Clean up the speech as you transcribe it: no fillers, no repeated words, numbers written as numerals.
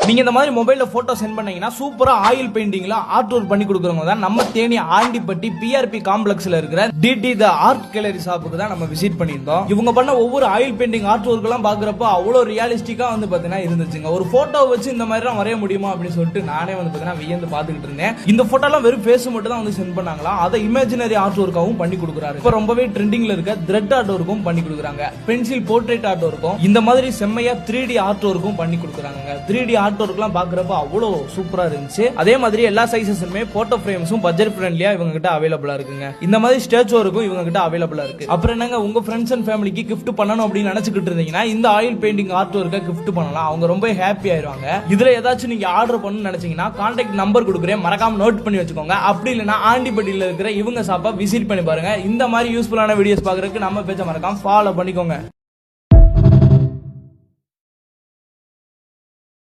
நீங்க இந்த மாதிரி மொபைல்ல போட்டோ சென்ட் பண்ணீங்கன்னா சூப்பரா ஆயில் பெயிண்டிங்ல ஆர்ட் ஒர்க் பண்ணி கொடுக்குறவங்க தான் நம்ம தேனி ஆண்டிப்பட்டி பிஆர்பி காம்ப்ளெக்ஸ்ல இருக்கிற டிடி த ஆர்ட் கேலரி ஷாப்புக்கு தான் நம்ம விசிட் பண்ணியிருந்தோம். இவங்க பண்ண ஒவ்வொரு ஆயில் பெயிண்டிங் ஆர்ட் ஒர்க் எல்லாம் பாக்குறப்ப அவ்வளவு ரியலிஸ்டிக்கா வந்து பாத்தீங்கன்னா இருந்துச்சுங்க. ஒரு போட்டோ வச்சு இந்த மாதிரி எல்லாம் வரைய முடியுமா அப்படின்னு சொல்லிட்டு நானே வந்து பாத்தீங்கன்னா வியந்து பாத்துக்கிட்டு இருந்தேன். இந்த போட்டோ எல்லாம் வெறும் ஃபேஸ் மட்டும் தான் வந்து சென்ட் பண்ணாங்களா, அதை இமேஜினரி ஆர்ட் ஒர்க்காவும் பண்ணி கொடுக்குறாரு. இப்ப ரொம்பவே ட்ரெண்டிங்ல இருக்க த்ரெட் ஆர்ட் ஒர்க்கும் பண்ணி கொடுக்குறாங்க. பென்சில் போர்ட்ரேட் ஆர்ட் ஒர்க்கும் இந்த மாதிரி செம்மையா 3D ஆர்ட் ஒர்க்கும் பண்ணி கொடுக்குறாங்க. 3D ஆர்ட் ஒர்க் எல்லாம் பாக்குறப்ப அவ்வளவு சூப்பரா இருந்துச்சு. அதே மாதிரி எல்லா சைஸஸுமே போட்டோ ஃப்ரேம்ஸும் பட்ஜெட் ஃப்ரெண்ட்லியா இவங்க கிட்ட அவைலபிளா இருக்குங்க. இந்த மாதிரி ஸ்டேச்சோ இருக்கும் இவங்க கிட்ட அவைலபிளா இருக்கு. அப்புறம் என்னங்க, உங்க ஃப்ரெண்ட்ஸ் அண்ட் ஃபேமிலிக்கு கிஃப்ட் பண்ணணும் அப்படின்னு நினைச்சுக்கிட்டு இருந்தீங்கன்னா இந்த ஆயில் பெயிண்டிங் ஆர்ட் ஒர்க்கை கிஃப்ட் பண்ணலாம். அவங்க ரொம்ப ஹாப்பி ஆயிருவாங்க. இதுல ஏதாச்சும் நீங்க ஆர்டர் பண்ணணும்னு நினைச்சீங்கன்னா கான்டாக்ட் நம்பர் கொடுக்குறேன், மறக்காம நோட் பண்ணி வச்சுக்கோங்க. அப்படி இல்லைன்னா ஆண்டிப்பட்டியில இருக்கிற இவங்க ஷாப்பை விசிட் பண்ணி பாருங்க. இந்த மாதிரி யூஸ்ஃபுல்லான வீடியோஸ் பாக்குறதுக்கு நம்ம பேஜை மறக்காம ஃபாலோ பண்ணிக்கோங்க.